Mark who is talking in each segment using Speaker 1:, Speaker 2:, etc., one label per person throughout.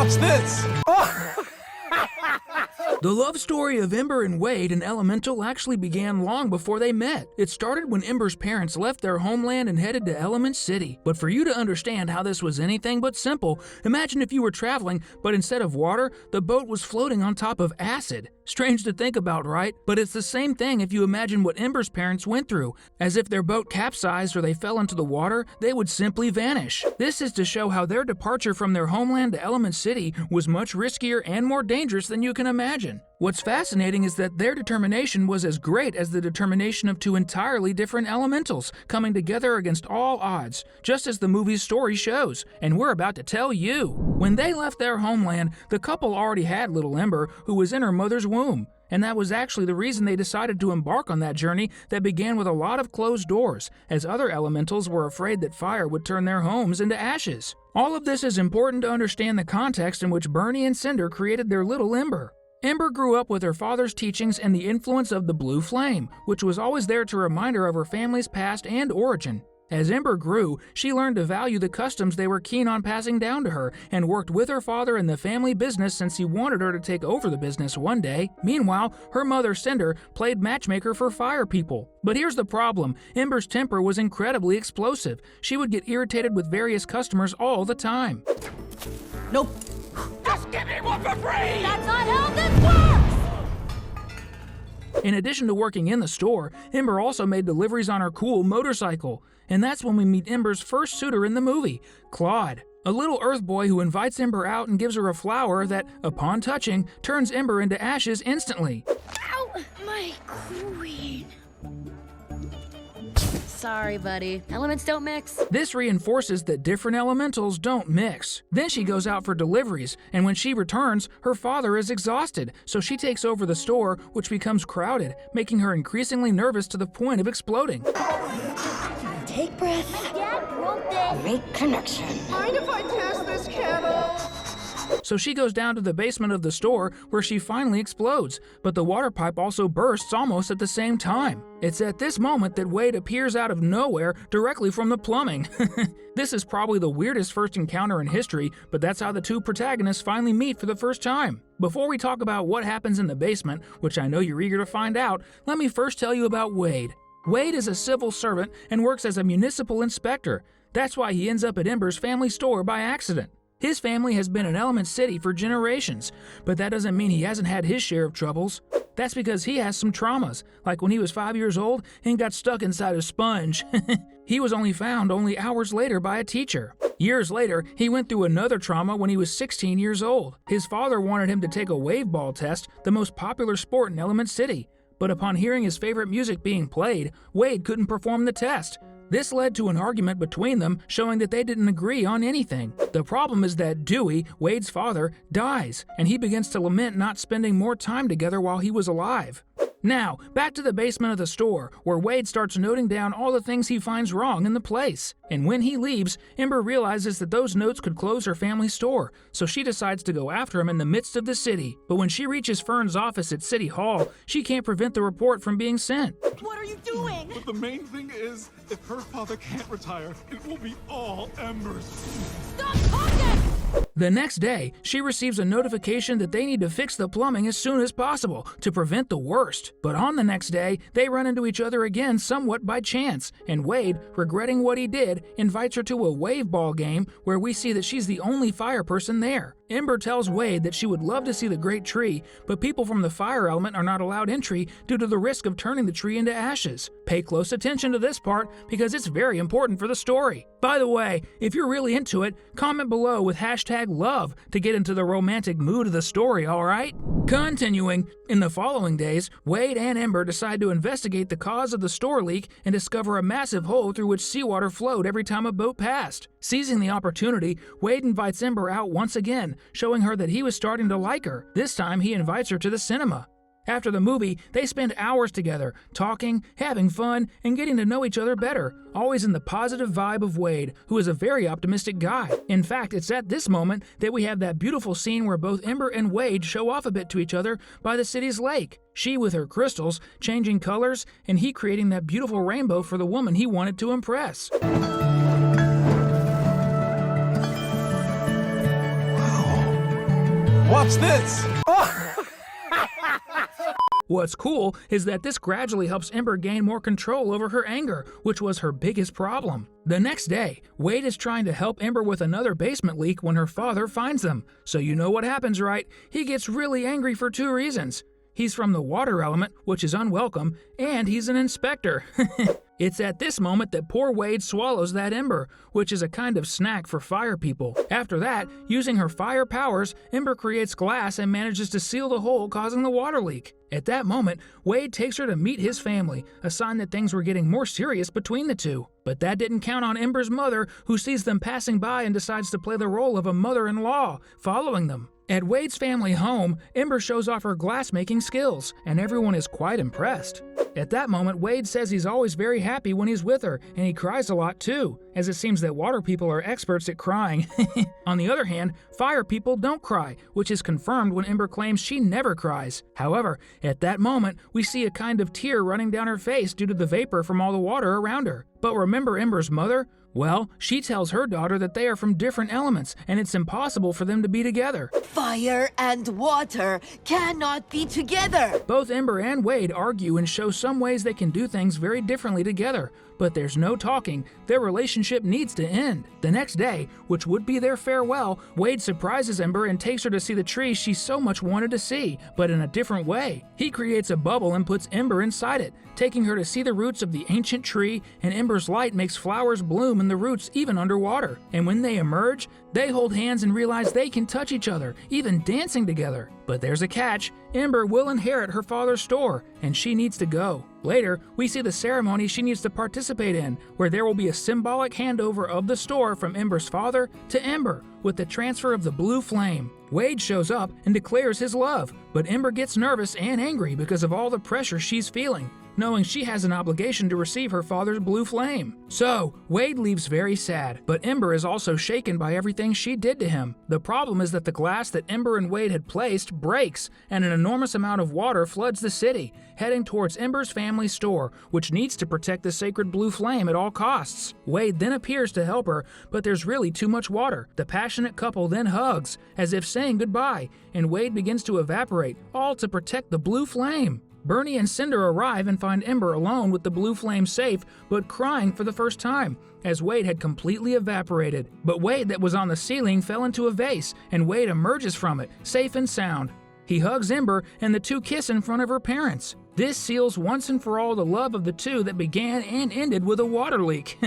Speaker 1: Watch this.
Speaker 2: The love story of Ember and Wade and Elemental actually began long before they met. It started when Ember's parents left their homeland and headed to Element City. But for you to understand how this was anything but simple, imagine if you were traveling, but instead of water, the boat was floating on top of acid. Strange to think about, right? But it's the same thing if you imagine what Ember's parents went through. As if their boat capsized or they fell into the water, they would simply vanish. This is to show how their departure from their homeland to Element City was much riskier and more dangerous than you can imagine. What's fascinating is that their determination was as great as the determination of two entirely different elementals coming together against all odds, just as the movie's story shows, and we're about to tell you. When they left their homeland, the couple already had little Ember, who was in her mother's womb. And that was actually the reason they decided to embark on that journey that began with a lot of closed doors, as other elementals were afraid that fire would turn their homes into ashes. All of this is important to understand the context in which Bernie and Cinder created their little Ember. Ember grew up with her father's teachings and the influence of the blue flame, which was always there to remind her of her family's past and origin. As Ember grew, she learned to value the customs they were keen on passing down to her and worked with her father in the family business since he wanted her to take over the business one day. Meanwhile, her mother Cinder played matchmaker for fire people. But here's the problem. Ember's temper was incredibly explosive. She would get irritated with various customers all the time.
Speaker 1: Nope.
Speaker 3: Just give me one for free!
Speaker 4: That's not how this works!
Speaker 2: In addition to working in the store, Ember also made deliveries on her cool motorcycle. And that's when we meet Ember's first suitor in the movie, Claude, a little Earth boy who invites Ember out and gives her a flower that, upon touching, turns Ember into ashes instantly.
Speaker 4: Ow! My queen. Sorry, buddy. Elements don't mix.
Speaker 2: This reinforces that different elementals don't mix. Then she goes out for deliveries, and when she returns, her father is exhausted, so she takes over the store, which becomes crowded, making her increasingly nervous to the point of exploding.
Speaker 5: Take breath.
Speaker 4: My dad broke this.
Speaker 5: Make connection.
Speaker 3: Mind if I test this candle?
Speaker 2: So she goes down to the basement of the store where she finally explodes, but the water pipe also bursts almost at the same time. It's at this moment that Wade appears out of nowhere directly from the plumbing. This is probably the weirdest first encounter in history, but that's how the two protagonists finally meet for the first time. Before we talk about what happens in the basement, which I know you're eager to find out, let me first tell you about Wade. Wade is a civil servant and works as a municipal inspector. That's why he ends up at Ember's family store by accident. His family has been in Element City for generations, but that doesn't mean he hasn't had his share of troubles. That's because he has some traumas, like when he was 5 years old and got stuck inside a sponge. He was only found hours later by a teacher. Years later, he went through another trauma when he was 16 years old. His father wanted him to take a wave ball test, the most popular sport in Element City. But upon hearing his favorite music being played, Wade couldn't perform the test. This led to an argument between them, showing that they didn't agree on anything. The problem is that Dewey, Wade's father, dies, and he begins to lament not spending more time together while he was alive. Now, back to the basement of the store, where Wade starts noting down all the things he finds wrong in the place. And when he leaves, Ember realizes that those notes could close her family store, so she decides to go after him in the midst of the city. But when she reaches Fern's office at City Hall, she can't prevent the report from being sent.
Speaker 5: What are you doing?
Speaker 1: But the main thing is, if her father can't retire, it will be all Ember's.
Speaker 4: Stop talking!
Speaker 2: The next day, she receives a notification that they need to fix the plumbing as soon as possible to prevent the worst. But on the next day, they run into each other again somewhat by chance, and Wade, regretting what he did, invites her to a wave ball game where we see that she's the only fire person there. Ember tells Wade that she would love to see the great tree, but people from the fire element are not allowed entry due to the risk of turning the tree into ashes. Pay close attention to this part because it's very important for the story. By the way, if you're really into it, comment below with #love to get into the romantic mood of the story, alright? Continuing, in the following days, Wade and Ember decide to investigate the cause of the store leak and discover a massive hole through which seawater flowed every time a boat passed. Seizing the opportunity, Wade invites Ember out once again, showing her that he was starting to like her. This time, he invites her to the cinema. After the movie, they spend hours together, talking, having fun, and getting to know each other better, always in the positive vibe of Wade, who is a very optimistic guy. In fact, it's at this moment that we have that beautiful scene where both Ember and Wade show off a bit to each other by the city's lake. She with her crystals, changing colors, and he creating that beautiful rainbow for the woman he wanted to impress.
Speaker 1: Watch this!
Speaker 2: What's cool is that this gradually helps Ember gain more control over her anger, which was her biggest problem. The next day, Wade is trying to help Ember with another basement leak when her father finds them. So you know what happens, right? He gets really angry for 2 reasons. He's from the water element, which is unwelcome, and he's an inspector. It's at this moment that poor Wade swallows that ember, which is a kind of snack for fire people. After that, using her fire powers, Ember creates glass and manages to seal the hole causing the water leak. At that moment, Wade takes her to meet his family, a sign that things were getting more serious between the two. But that didn't count on Ember's mother, who sees them passing by and decides to play the role of a mother-in-law, following them. At Wade's family home, Ember shows off her glass-making skills, and everyone is quite impressed. At that moment, Wade says he's always very happy when he's with her, and he cries a lot too, as it seems that water people are experts at crying. On the other hand, fire people don't cry, which is confirmed when Ember claims she never cries. However, at that moment, we see a kind of tear running down her face due to the vapor from all the water around her. But remember Ember's mother? Well, she tells her daughter that they are from different elements, and it's impossible for them to be together.
Speaker 6: Fire and water cannot be together.
Speaker 2: Both Ember and Wade argue and show some ways they can do things very differently together, but there's no talking. Their relationship needs to end. The next day, which would be their farewell, Wade surprises Ember and takes her to see the tree she so much wanted to see, but in a different way. He creates a bubble and puts Ember inside it, taking her to see the roots of the ancient tree, and Ember's light makes flowers bloom in the roots even underwater. And when they emerge, they hold hands and realize they can touch each other, even dancing together. But there's a catch. Ember will inherit her father's store, and she needs to go. Later, we see the ceremony she needs to participate in, where there will be a symbolic handover of the store from Ember's father to Ember, with the transfer of the blue flame. Wade shows up and declares his love, but Ember gets nervous and angry because of all the pressure she's feeling, knowing she has an obligation to receive her father's blue flame. So, Wade leaves very sad, but Ember is also shaken by everything she did to him. The problem is that the glass that Ember and Wade had placed breaks, and an enormous amount of water floods the city, heading towards Ember's family store, which needs to protect the sacred blue flame at all costs. Wade then appears to help her, but there's really too much water. The passionate couple then hugs, as if saying goodbye, and Wade begins to evaporate, all to protect the blue flame. Bernie and Cinder arrive and find Ember alone with the blue flame safe, but crying for the first time, as Wade had completely evaporated. But Wade that was on the ceiling fell into a vase, and Wade emerges from it, safe and sound. He hugs Ember, and the two kiss in front of her parents. This seals once and for all the love of the two that began and ended with a water leak.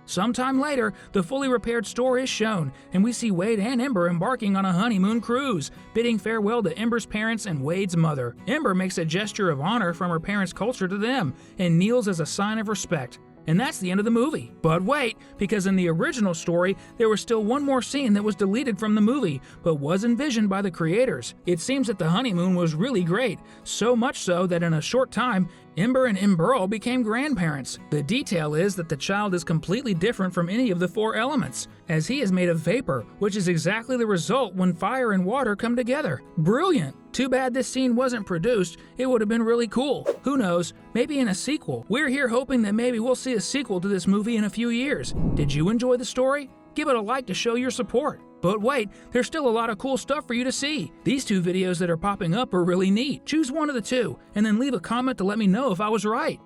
Speaker 2: Sometime later, the fully repaired store is shown, and we see Wade and Ember embarking on a honeymoon cruise, bidding farewell to Ember's parents and Wade's mother. Ember makes a gesture of honor from her parents' culture to them, and kneels as a sign of respect. And that's the end of the movie. But wait, because in the original story, there was still one more scene that was deleted from the movie, but was envisioned by the creators. It seems that the honeymoon was really great, so much so that in a short time, Ember and Emberl became grandparents. The detail is that the child is completely different from any of the 4 elements, as he is made of vapor, which is exactly the result when fire and water come together. Brilliant! Too bad this scene wasn't produced, it would have been really cool. Who knows, maybe in a sequel. We're here hoping that maybe we'll see a sequel to this movie in a few years. Did you enjoy the story? Give it a like to show your support. But wait, there's still a lot of cool stuff for you to see. These 2 videos that are popping up are really neat. Choose one of the 2, and then leave a comment to let me know if I was right.